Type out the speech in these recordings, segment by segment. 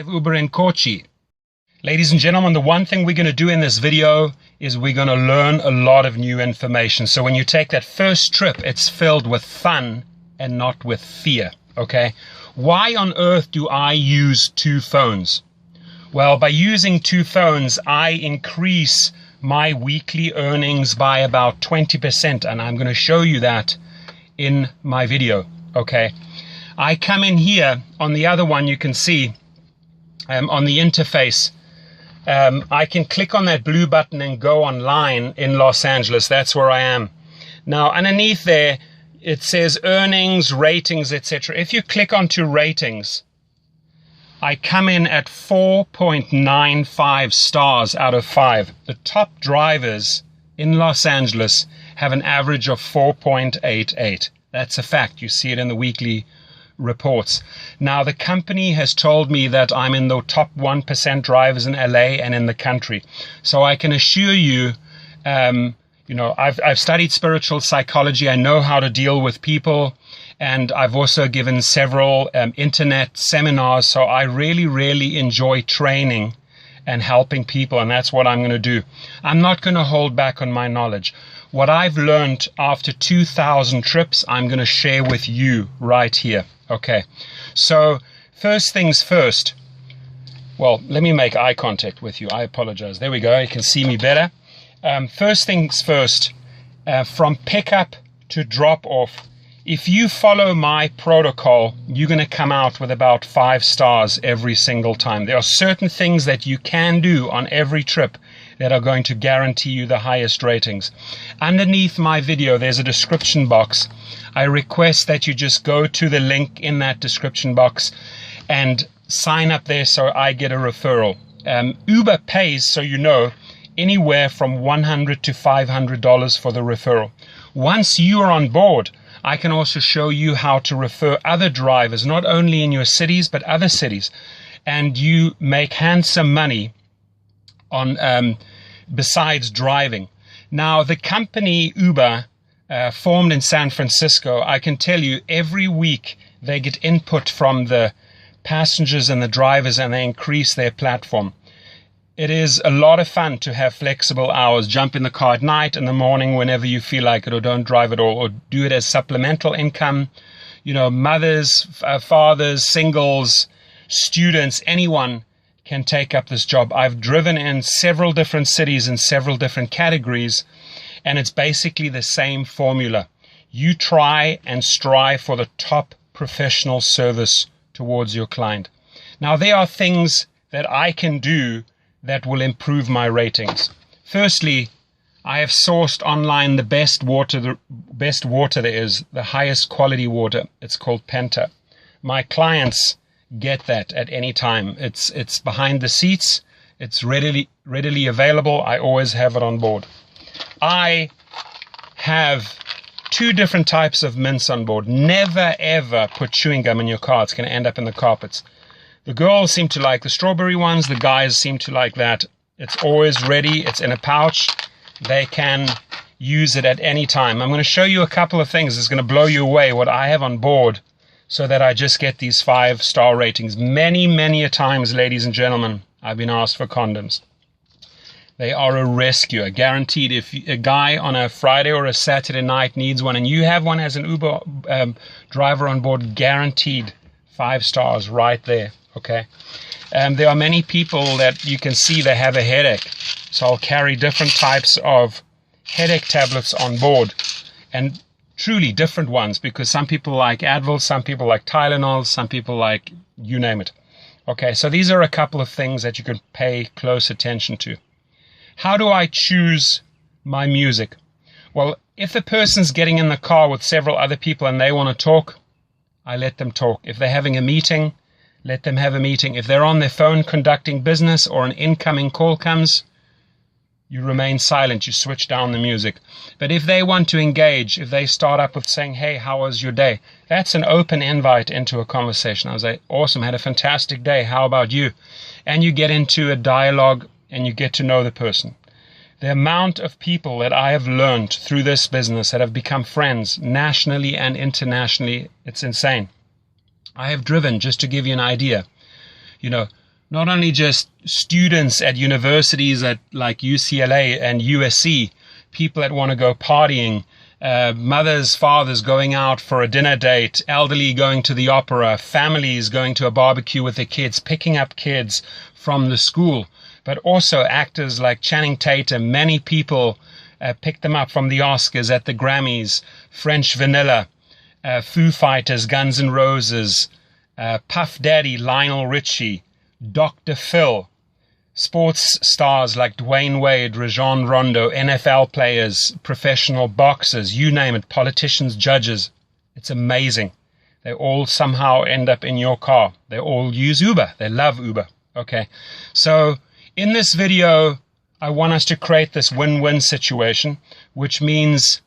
Uber in Kochi. Ladies and gentlemen, the one thing we're going to do in this video is we're going to learn a lot of new information. So when you take that first trip, it's filled with fun and not with fear, okay? Why on earth do I use two phones? Well, by using two phones, I increase my weekly earnings by about 20%, and I'm going to show you that in my video, okay? I come in here, on the other one you can see, on the interface, I can click on that blue button and go online in Los Angeles. That's where I am. Now, underneath there, it says earnings, ratings, etc. If you click onto ratings, I come in at 4.95 stars out of 5. The top drivers in Los Angeles have an average of 4.88. That's a fact. You see it in the weekly reports. Now, the company has told me that I'm in the top 1% drivers in LA and in the country. So I can assure you, I've studied spiritual psychology. I know how to deal with people, and I've also given several internet seminars. So I really, really enjoy training and helping people, and that's what I'm going to do. I'm not going to hold back on my knowledge. What I've learned after 2,000 trips, I'm going to share with you right here. Okay, so first things first. Well, let me make eye contact with you. I apologize. There we go. You can see me better. First things first, from pickup to drop off, if you follow my protocol, you're going to come out with about 5 stars every single time. There are certain things that you can do on every trip that are going to guarantee you the highest ratings. Underneath my video, there's a description box. I request that you just go to the link in that description box and sign up there so I get a referral. Uber pays, so you know, anywhere from $100 to $500 for the referral. Once you are on board, I can also show you how to refer other drivers, not only in your cities, but other cities. And you make handsome money on besides driving. Now, the company Uber, formed in San Francisco, I can tell you every week they get input from the passengers and the drivers, and they increase their platform. It is a lot of fun to have flexible hours. Jump in the car at night, in the morning, whenever you feel like it, or don't drive at all, or do it as supplemental income. Mothers, fathers, singles, students, anyone can take up this job. I've driven in several different cities in several different categories, and it's basically the same formula. You try and strive for the top professional service towards your client. Now, there are things that I can do that will improve my ratings. Firstly, I have sourced online the best water there is, the highest quality water. It's called Penta. My clients get that at any time. It's behind the seats. It's readily available. I always have it on board. I have 2 different types of mints on board. Never ever put chewing gum in your car. It's going to end up in the carpets. The girls seem to like the strawberry ones. The guys seem to like that. It's always ready. It's in a pouch. They can use it at any time. I'm going to show you a couple of things. It's going to blow you away what I have on board, so that I just get these 5-star ratings. Many, many a times, ladies and gentlemen, I've been asked for condoms. They are a rescue, guaranteed. If a guy on a Friday or a Saturday night needs one, and you have one as an Uber driver on board, guaranteed 5 stars right there, okay? There are many people that you can see they have a headache. So I'll carry different types of headache tablets on board, and truly different ones, because some people like Advil, some people like Tylenol, some people like you name it. Okay, so these are a couple of things that you can pay close attention to. How do I choose my music? Well, if the person's getting in the car with several other people and they want to talk, I let them talk. If they're having a meeting, let them have a meeting. If they're on their phone conducting business or an incoming call comes, you remain silent, you switch down the music. But if they want to engage, if they start up with saying, hey, how was your day? That's an open invite into a conversation. I was like, awesome, had a fantastic day. How about you? And you get into a dialogue and you get to know the person. The amount of people that I have learned through this business that have become friends nationally and internationally, it's insane. I have driven, just to give you an idea, not only just students at universities like UCLA and USC, people that want to go partying, mothers, fathers going out for a dinner date, elderly going to the opera, families going to a barbecue with their kids, picking up kids from the school, but also actors like Channing Tatum. Many people picked them up from the Oscars, at the Grammys, French Vanilla, Foo Fighters, Guns N' Roses, Puff Daddy, Lionel Richie, Dr. Phil, sports stars like Dwayne Wade, Rajon Rondo, NFL players, professional boxers, you name it, politicians, judges. It's amazing. They all somehow end up in your car. They all use Uber. They love Uber. Okay. So in this video, I want us to create this win-win situation, which means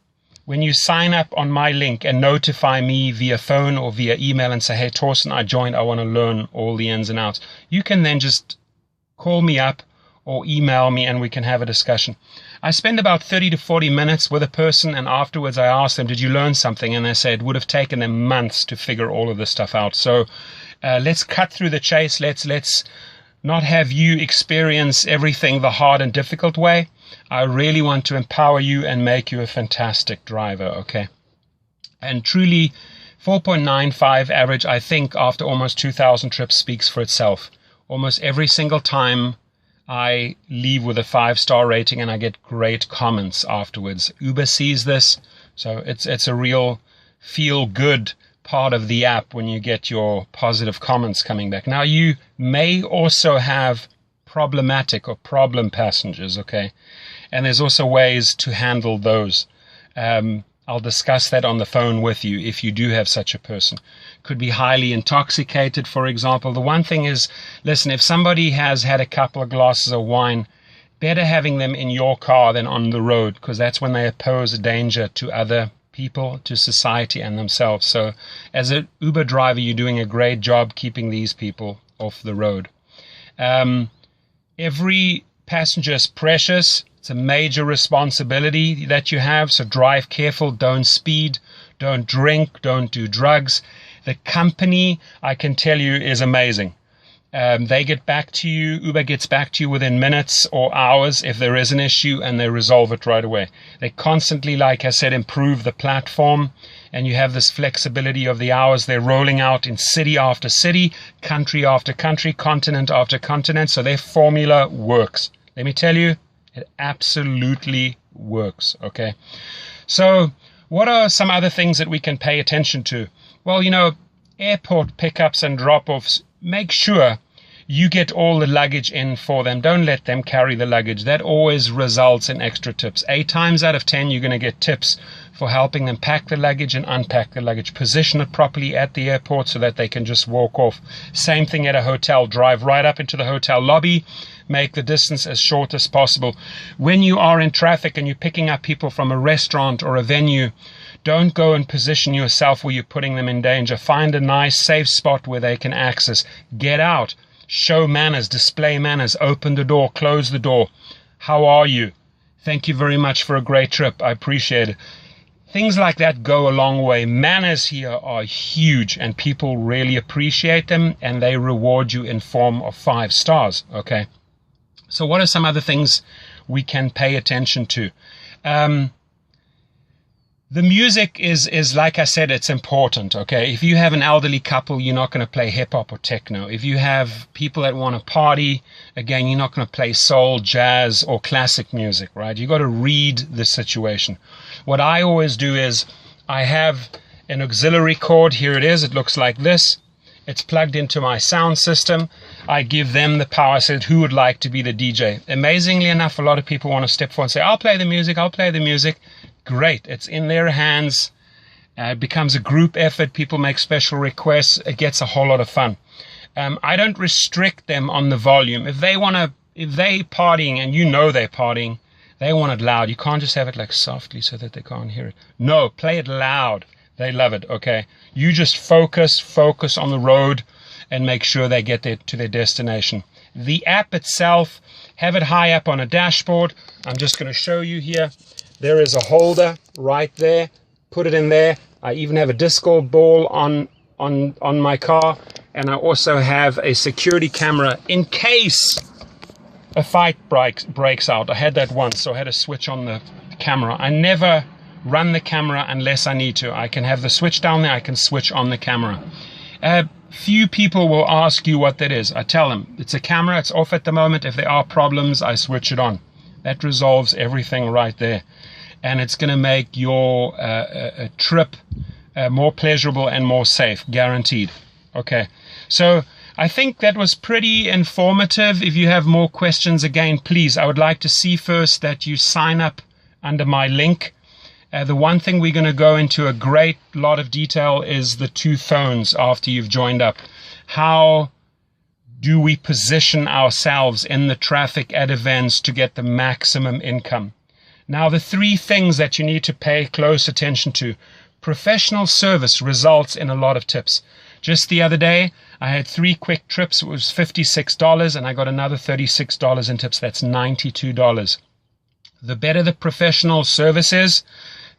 when you sign up on my link and notify me via phone or via email and say, hey, Torsten, I joined, I want to learn all the ins and outs, you can then just call me up or email me and we can have a discussion. I spend about 30 to 40 minutes with a person, and afterwards I ask them, did you learn something? And they say it would have taken them months to figure all of this stuff out. So let's cut through the chase. Let's not have you experience everything the hard and difficult way. I really want to empower you and make you a fantastic driver, okay? And truly, 4.95 average, I think, after almost 2,000 trips speaks for itself. Almost every single time I leave with a 5-star rating and I get great comments afterwards. Uber sees this, so it's a real feel-good part of the app when you get your positive comments coming back. Now, you may also have problematic or problem passengers, okay? And there's also ways to handle those. I'll discuss that on the phone with you if you do have such a person. Could be highly intoxicated, for example. The one thing is, listen, if somebody has had a couple of glasses of wine, better having them in your car than on the road, because that's when they pose a danger to other people, to society and themselves. So as an Uber driver, you're doing a great job keeping these people off the road. Every passenger is precious. It's a major responsibility that you have. So drive careful, don't speed, don't drink, don't do drugs. The company, I can tell you, is amazing. They get back to you. Uber gets back to you within minutes or hours if there is an issue, and they resolve it right away. They constantly, like I said, improve the platform, and you have this flexibility of the hours. They're rolling out in city after city, country after country, continent after continent. So their formula works. Let me tell you, it absolutely works. Okay. So what are some other things that we can pay attention to? Well, you know, airport pickups and drop-offs, make sure you get all the luggage in for them. Don't let them carry the luggage. That always results in extra tips. 8 times out of 10, you're going to get tips for helping them pack the luggage and unpack the luggage. Position it properly at the airport so that they can just walk off. Same thing at a hotel. Drive right up into the hotel lobby. Make the distance as short as possible. When you are in traffic and you're picking up people from a restaurant or a venue, don't go and position yourself where you're putting them in danger. Find a nice, safe spot where they can access. Get out. Show manners. Display manners. Open the door. Close the door. How are you? Thank you very much for a great trip. I appreciate it. Things like that go a long way. Manners here are huge, and people really appreciate them, and they reward you in form of 5 stars. Okay. So what are some other things we can pay attention to? The music is like I said, it's important, okay? If you have an elderly couple, you're not going to play hip-hop or techno. If you have people that want to party, again, you're not going to play soul, jazz, or classic music, right? You've got to read the situation. What I always do is I have an auxiliary cord. Here it is. It looks like this. It's plugged into my sound system. I give them the power. I said, who would like to be the DJ? Amazingly enough, a lot of people want to step forward and say, I'll play the music, I'll play the music. Great. It's in their hands. It becomes a group effort. People make special requests. It gets a whole lot of fun. I don't restrict them on the volume. If they partying and you know they're partying, they want it loud. You can't just have it like softly so that they can't hear it. No, play it loud. They love it, okay? You just focus on the road and make sure they get to their destination. The app itself, have it high up on a dashboard. I'm just going to show you here. There is a holder right there. Put it in there. I even have a disco ball on my car. And I also have a security camera in case a fight breaks out. I had that once, so I had to switch on the camera. I never run the camera unless I need to. I can have the switch down there, I can switch on the camera. Few people will ask you what that is. I tell them, it's a camera, it's off at the moment. If there are problems, I switch it on. That resolves everything right there. And it's going to make your trip more pleasurable and more safe, guaranteed. Okay, so I think that was pretty informative. If you have more questions, again, please, I would like to see first that you sign up under my link. The one thing we're going to go into a great lot of detail is the 2 phones after you've joined up. How do we position ourselves in the traffic at events to get the maximum income? Now, the 3 things that you need to pay close attention to. Professional service results in a lot of tips. Just the other day, I had 3 quick trips. It was $56, and I got another $36 in tips. That's $92. The better the professional service is,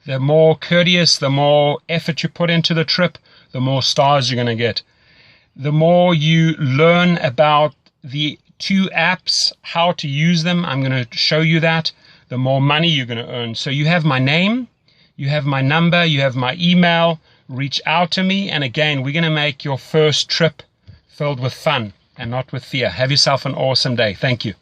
the more courteous, the more effort you put into the trip, the more stars you're going to get. The more you learn about the 2 apps, how to use them, I'm going to show you that, the more money you're going to earn. So you have my name, you have my number, you have my email. Reach out to me, and again, we're going to make your first trip filled with fun and not with fear. Have yourself an awesome day. Thank you.